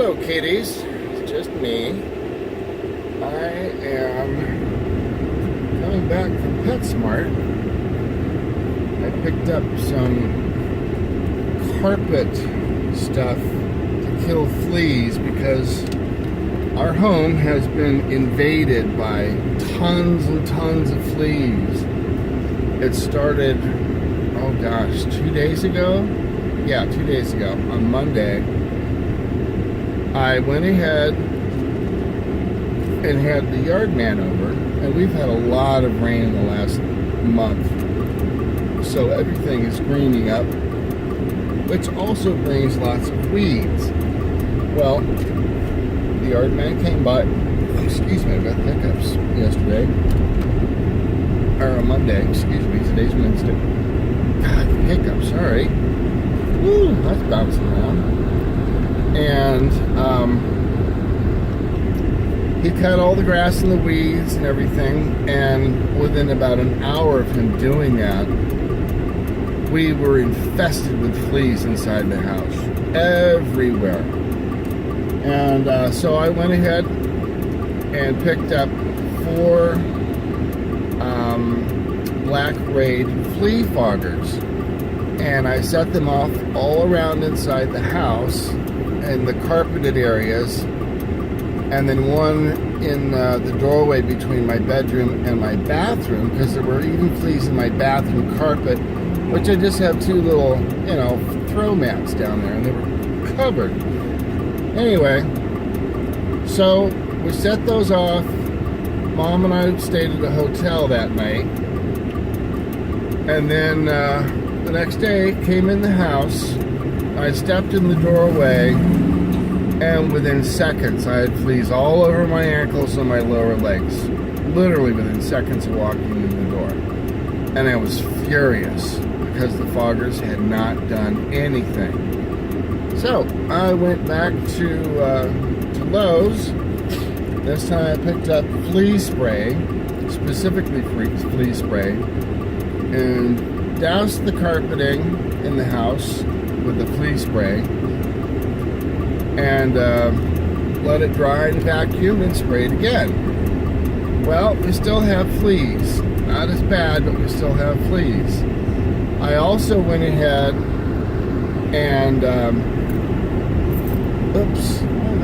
Hello, kitties. It's just me. I am coming back from PetSmart. I picked up some carpet stuff to kill fleas because our home has been invaded by tons and tons of fleas. It started, oh gosh, 2 days ago? Yeah, 2 days ago, on Monday. I went ahead and had the yard man over, and we've had a lot of rain in the last month, so everything is greening up, which also brings lots of weeds. Well, the yard man came by, excuse me, I got hiccups yesterday, or on Monday, excuse me, today's Wednesday. God, hiccups, sorry. Woo, that's bouncing around. And he cut all the grass and the weeds and everything, and within about an hour of him doing that, we were infested with fleas inside the house, everywhere. And so I went ahead and picked up 4 black raid flea foggers, and I set them off all around inside the house in the carpeted areas, and then one in the doorway between my bedroom and my bathroom, because there were even fleas in my bathroom carpet, which I just have 2 little, throw mats down there, and they were covered. Anyway, so we set those off. Mom and I stayed at a hotel that night, and then the next day came in the house. I stepped in the doorway, and within seconds I had fleas all over my ankles and my lower legs, literally within seconds of walking in the door. And I was furious because the foggers had not done anything. So I went back to Lowe's. This time I picked up flea spray, specifically flea spray, and doused the carpeting in the house with the flea spray, and let it dry and vacuum and spray it again. Well, we still have fleas. Not as bad, but we still have fleas. I also went ahead and oops, oh,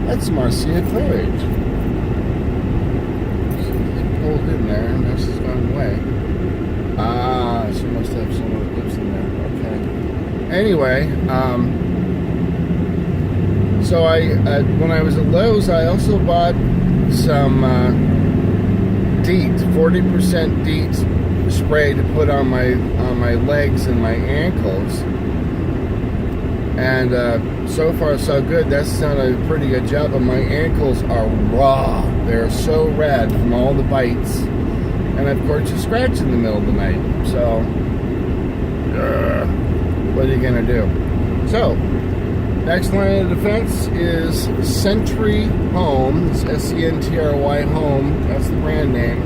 that's Marcia Courage. She's pulled in there, and now she's gone away. Ah, she must have someone that lives in there. Okay. Anyway, so when I was at Lowe's, I also bought some DEET, 40% DEET spray to put on my legs and my ankles. And so far so good. That's done a pretty good job. But my ankles are raw. They're so red from all the bites. And of course you scratch in the middle of the night. So, what are you gonna do? So, next line of defense is Sentry Home. It's S-E-N-T-R-Y Home. That's the brand name.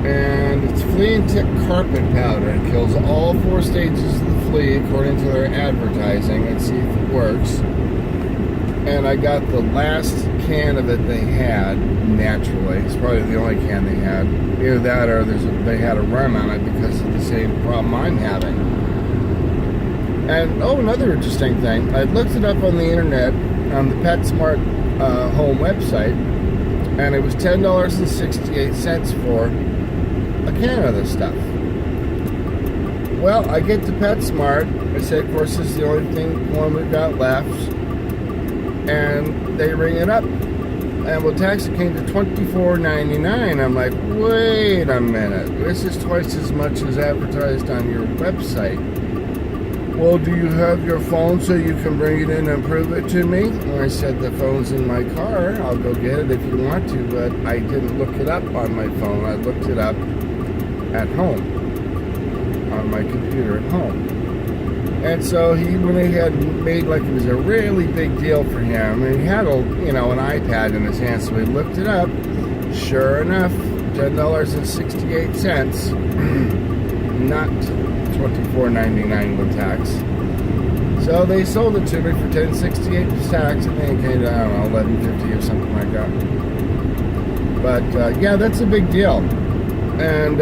And it's flea and tick carpet powder. It kills all 4 stages of the flea according to their advertising. Let's see if it works. And I got the last can of it they had, naturally. It's probably the only can they had. Either that or they had a run on it because of the same problem I'm having. And, another interesting thing. I looked it up on the internet, on the PetSmart home website, and it was $10.68 for a can of this stuff. Well, I get to PetSmart. I say, of course, this is the only one we've got left. And they ring it up. And well, tax came to $24.99. I'm like, wait a minute. This is twice as much as advertised on your website. Well, do you have your phone so you can bring it in and prove it to me? And I said, the phone's in my car. I'll go get it if you want to. But I didn't look it up on my phone. I looked it up at home, on my computer at home. And so he went ahead and made like it was a really big deal for him. And he had an iPad in his hand, so he looked it up. Sure enough, $10.68, not $24.99 with tax. So they sold it to me for $10.68 plus tax. I think it came to, I don't know, $11.50 or something like that. But yeah, that's a big deal. And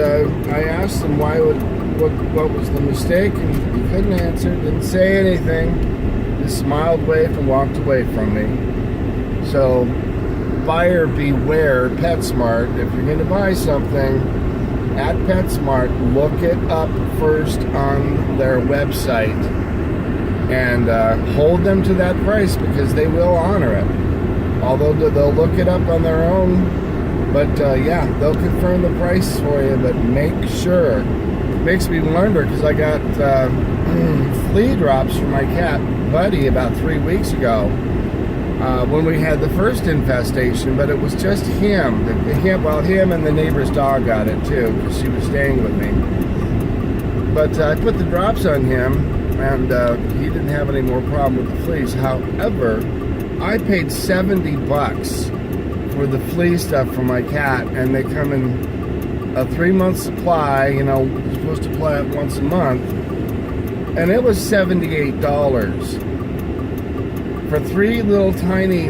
I asked him what was the mistake, and he couldn't answer, didn't say anything, just smiled, waved, and walked away from me. So buyer beware, PetSmart. If you're going to buy something at PetSmart, look it up first on their website and hold them to that price, because they will honor it. Although they'll look it up on their own, but yeah, they'll confirm the price for you, but make sure. It makes me wonder, because I got flea drops for my cat Buddy about 3 weeks ago when we had the first infestation, but it was just him. Him and the neighbor's dog got it too, because she was staying with me. But I put the drops on him, and he didn't have any more problem with the fleas. However, I paid $70 for the flea stuff for my cat, and they come in a 3-month supply. You know, you're supposed to apply it once a month, and it was $78 for 3 little tiny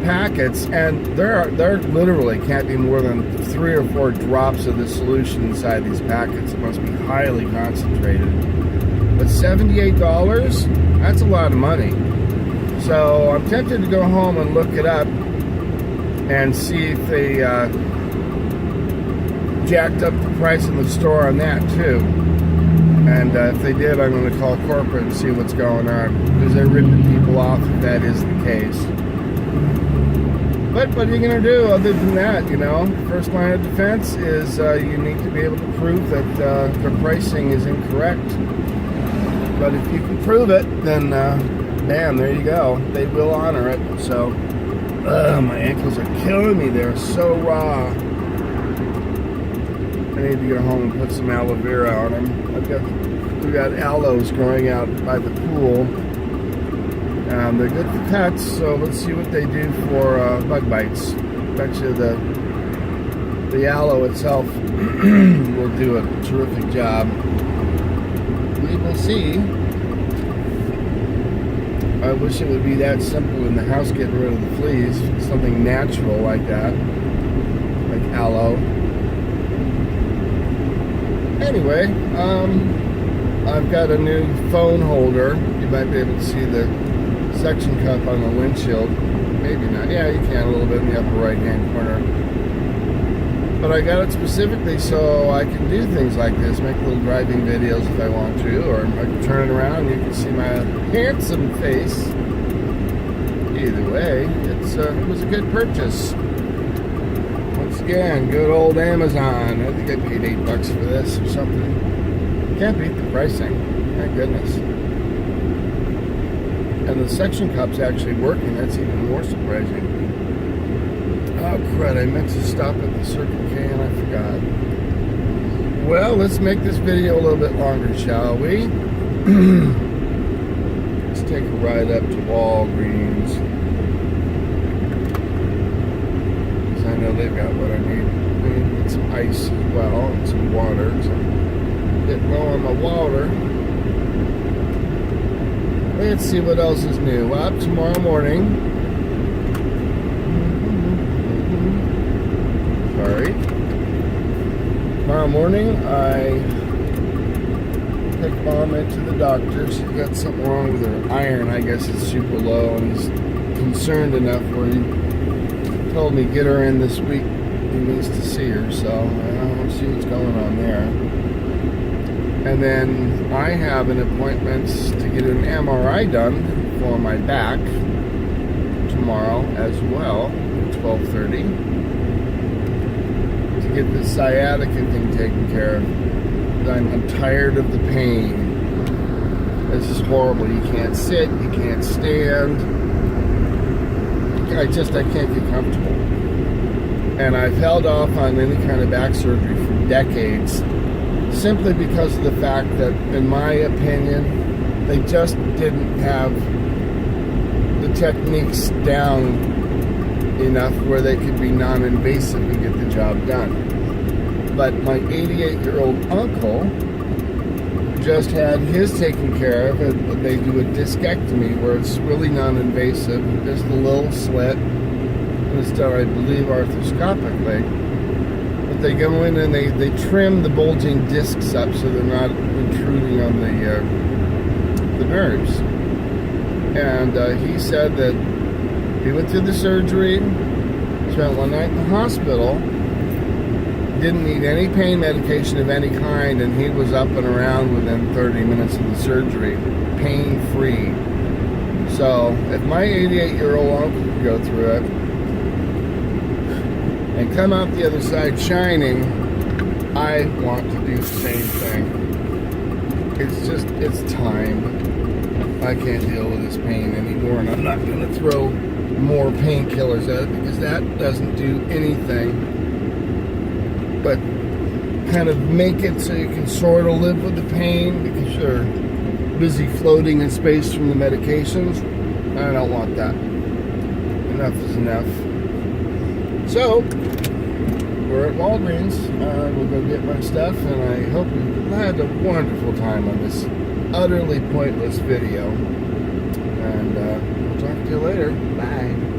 packets, and there literally can't be more than 3 or 4 drops of the solution inside these packets. It must be highly concentrated. But $78, that's a lot of money. So I'm tempted to go home and look it up and see if they jacked up the price in the store on that too. And if they did, I'm going to call corporate and see what's going on, because they're ripping people off if that is the case. But what are you going to do other than that, you know? First line of defense is you need to be able to prove that the pricing is incorrect. But if you can prove it, then bam, there you go. They will honor it. So, my ankles are killing me. They're so raw. I need to go home and put some aloe vera on them. We've got aloes growing out by the pool. They're good for pets, so let's see what they do for bug bites. Bet you the aloe itself will do a terrific job. We will see. I wish it would be that simple in the house, getting rid of the fleas. Something natural like that, like aloe. Anyway, I've got a new phone holder. You might be able to see the suction cup on the windshield. Maybe not. Yeah, you can a little bit in the upper right-hand corner. But I got it specifically so I can do things like this, make little driving videos if I want to, or I can turn it around and you can see my handsome face. Either way, it was a good purchase. Once again, good old Amazon. I think I paid $8 for this or something. Can't beat the pricing. Thank goodness. And the suction cup's actually working. That's even more surprising. Oh crud, I meant to stop at the Circle K and I forgot. Well, let's make this video a little bit longer, shall we? Let's take a ride up to Walgreens. Because I know they've got what I need. I need to get some ice as well and some water. So I'm getting low on my water. Let's see what else is new. Up tomorrow morning. Sorry. Tomorrow morning, I take Mom into the doctor. She's got something wrong with her iron. I guess it's super low, and he's concerned enough where he told me get her in this week. He needs to see her, so I'll see what's going on there. And then I have an appointment to get an MRI done for my back tomorrow as well at 12:30 to get the sciatica thing taken care of. I'm tired of the pain. This is horrible. You can't sit, you can't stand. I can't get comfortable. And I've held off on any kind of back surgery for decades, simply because of the fact that, in my opinion, they just didn't have the techniques down enough where they could be non-invasive and get the job done. But my 88-year-old uncle just had his taken care of. They do a discectomy where it's really non-invasive, just a little slit. And it's done, I believe, arthroscopically. But they go in and they trim the bulging discs up so they're not intruding on the nerves. And he said that he went through the surgery, spent one night in the hospital, didn't need any pain medication of any kind, and he was up and around within 30 minutes of the surgery, pain-free. So if my 88-year-old uncle could go through it and come out the other side shining, I want to do the same thing. It's time. I can't deal with this pain anymore, and I'm not going to throw more painkillers at it because that doesn't do anything but kind of make it so you can sort of live with the pain because you're busy floating in space from the medications. I don't want that. Enough is enough. So, we're at Walgreens. We'll go get my stuff, and I hope you had a wonderful time on this utterly pointless video. And we'll talk to you later. Bye.